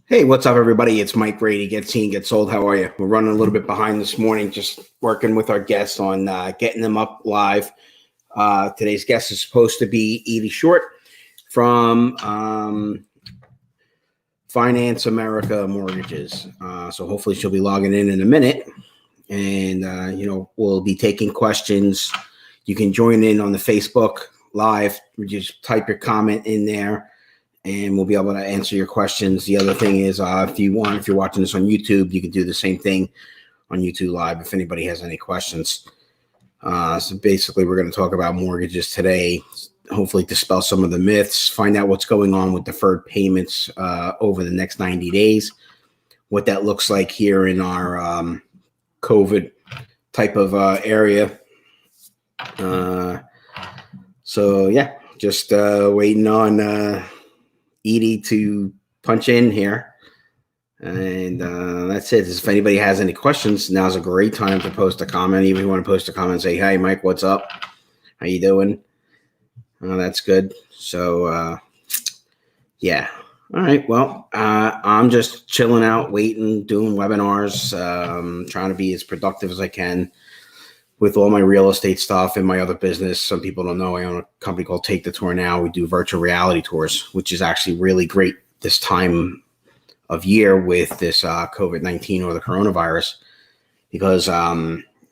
Hey, what's up, everybody? It's Mike Brady. Get Seen, Get Sold. How are you? We're running a little bit behind this morning, just working with our guests on getting them up live. Today's guest is supposed to be Edie Short from Finance America Mortgages. So hopefully she'll be logging in a minute. And, we'll be taking questions. You can join in on the Facebook Live. Just type your comment in there, and we'll be able to answer your questions. The other thing is, if you're watching this on YouTube, you can do the same thing on YouTube Live if anybody has any questions. So basically, we're going to talk about mortgages today, hopefully dispel some of the myths, find out what's going on with deferred payments over the next 90 days, what that looks like here in our COVID type of area. Just waiting on Edie to punch in here, and that's it. If anybody has any questions, now's a great time to post a comment. Even if you want to post a comment, say, "Hey, Mike, what's up? How you doing?" That's good. So, yeah. All right. Well, I'm just chilling out, waiting, doing webinars, trying to be as productive as I can with all my real estate stuff and my other business. Some people don't know I own a company called Take the Tour Now. We do virtual reality tours, which is actually really great this time of year with this COVID-19 or the coronavirus, because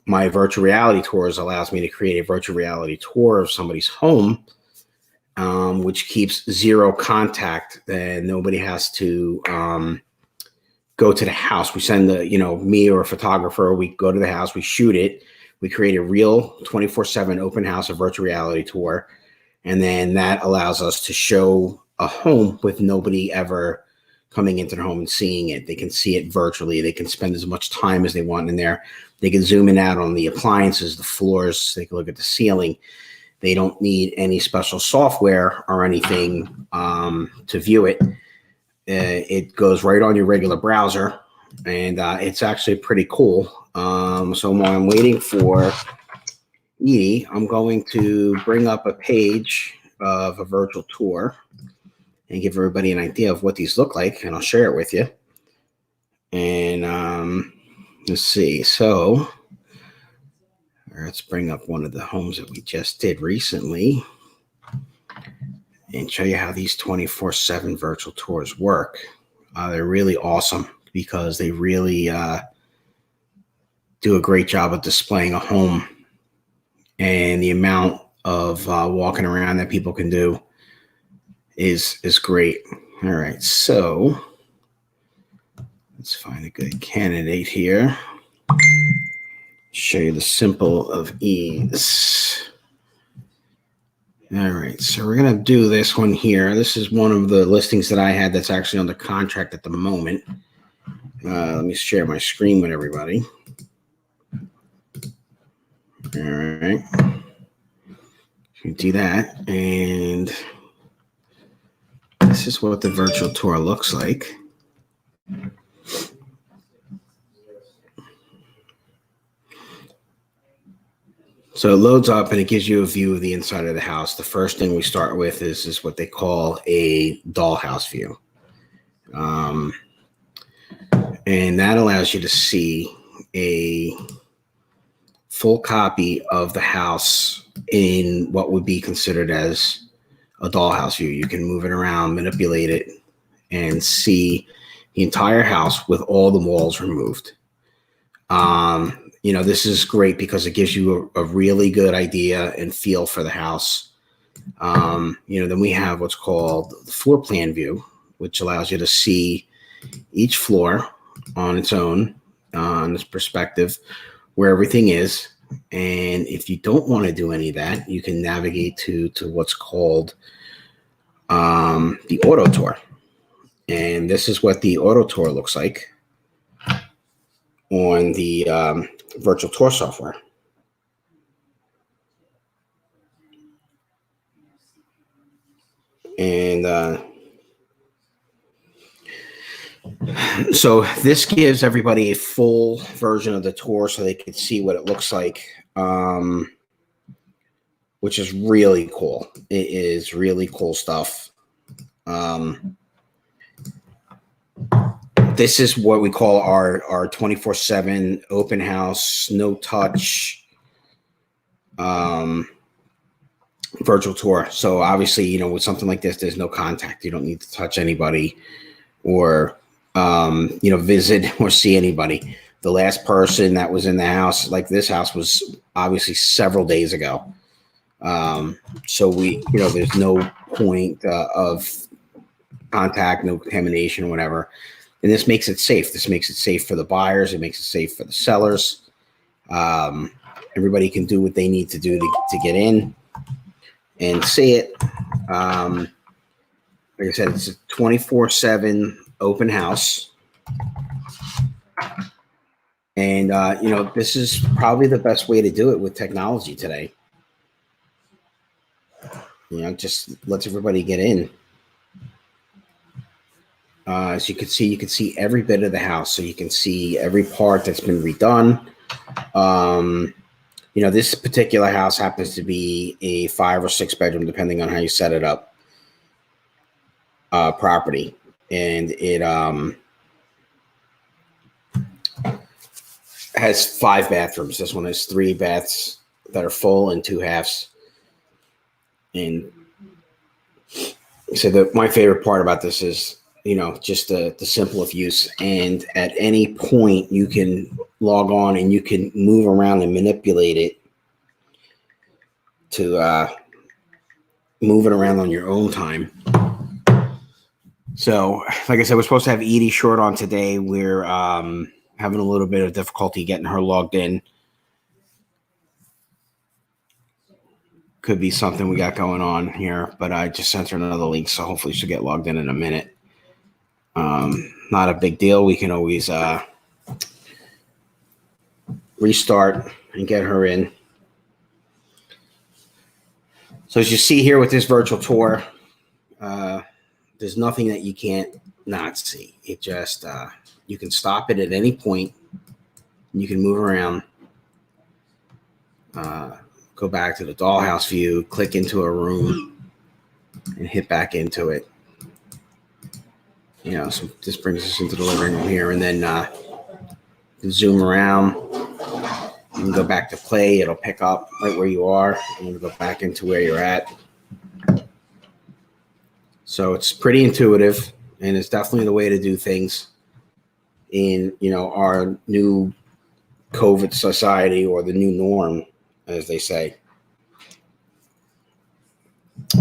my virtual reality tours allows me to create a virtual reality tour of somebody's home, which keeps zero contact, and nobody has to go to the house. We send me or a photographer, we go to the house, we shoot it. We create a real 24/7 open house, a virtual reality tour, and then that allows us to show a home with nobody ever coming into the home and seeing it. They can see it virtually. They can spend as much time as they want in there. They can zoom in out on the appliances, the floors. They can look at the ceiling. They don't need any special software or anything to view it. It goes right on your regular browser, and it's actually pretty cool. So while I'm waiting for Edie, I'm going to bring up a page of a virtual tour and give everybody an idea of what these look like, and I'll share it with you. And let's see. So let's bring up one of the homes that we just did recently and show you how these 24/7 virtual tours work. They're really awesome because they really do a great job of displaying a home, and the amount of walking around that people can do is great. All right, so let's find a good candidate here. Show you the symbol of ease. All right, so we're going to do this one here. This is one of the listings that I had that's actually under contract at the moment. Let me share my screen with everybody. All right, you do that, and this is what the virtual tour looks like. So it loads up and it gives you a view of the inside of the house. The first thing we start with is what they call a dollhouse view. And that allows you to see a full copy of the house in what would be considered as a dollhouse view. You can move it around, manipulate it, and see the entire house with all the walls removed. This is great because it gives you a really good idea and feel for the house. Then we have what's called the floor plan view, which allows you to see each floor on its own, on its perspective, where everything is. And if you don't want to do any of that, you can navigate to what's called the auto tour. And this is what the auto tour looks like on the virtual tour software. And so this gives everybody a full version of the tour so they can see what it looks like, which is really cool. It is really cool stuff. this is what we call our 24/7 open house, no touch virtual tour. So obviously, with something like this, there's no contact. You don't need to touch anybody or, visit or see anybody. The last person that was in the house, like this house, was obviously several days ago. So there's no point of contact, no contamination or whatever. And this makes it safe. This makes it safe for the buyers. It makes it safe for the sellers. Everybody can do what they need to do to get in and see it. Like I said, it's a 24/7 open house. And, this is probably the best way to do it with technology today. Just lets everybody get in. As you can see every bit of the house. So you can see every part that's been redone. This particular house happens to be a 5 or 6 bedroom, depending on how you set it up, property. And it has 5 bathrooms. This one has 3 baths that are full and 2 halves. And so my favorite part about this is, just the simple of use. And at any point you can log on and you can move around and manipulate it to move it around on your own time. So, like I said, we're supposed to have Edie short on today. We're having a little bit of difficulty getting her logged in. Could be something we got going on here, but I just sent her another link, so hopefully she'll get logged in a minute. Not a big deal. We can always restart and get her in. So as you see here with this virtual tour, there's nothing that you can't not see. It just, you can stop it at any point. You can move around, go back to the dollhouse view, click into a room, and hit back into it. So this brings us into the living room here, and then zoom around. You can go back to play. It'll pick up right where you are, and you'll go back into where you're at. So it's pretty intuitive, and it's definitely the way to do things in, our new COVID society, or the new norm, as they say.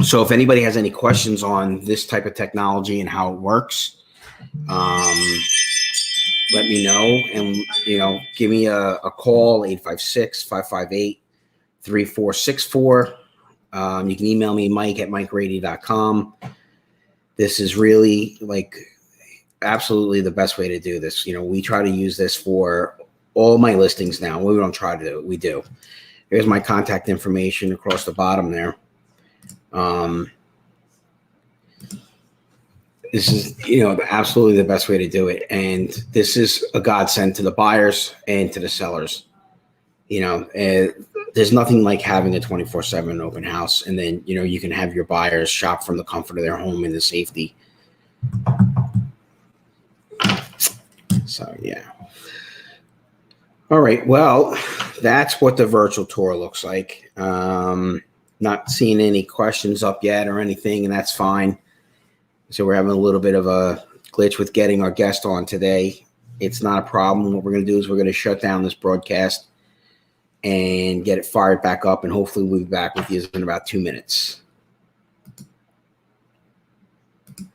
So if anybody has any questions on this type of technology and how it works, let me know, and, give me a call, 856-558-3464. You can email me, mike@mikegrady.com. This is really absolutely the best way to do this. We try to use this for all my listings now. We don't try to do it. We do. Here's my contact information across the bottom there. This is, absolutely the best way to do it. And this is a godsend to the buyers and to the sellers. There's nothing like having a 24/7 open house. And then, you can have your buyers shop from the comfort of their home in the safety. So, yeah. All right. Well, that's what the virtual tour looks like. Not seeing any questions up yet or anything, and that's fine. So we're having a little bit of a glitch with getting our guest on today. It's not a problem. What we're going to do is we're going to shut down this broadcast and get it fired back up, and hopefully we'll be back with you in about 2 minutes.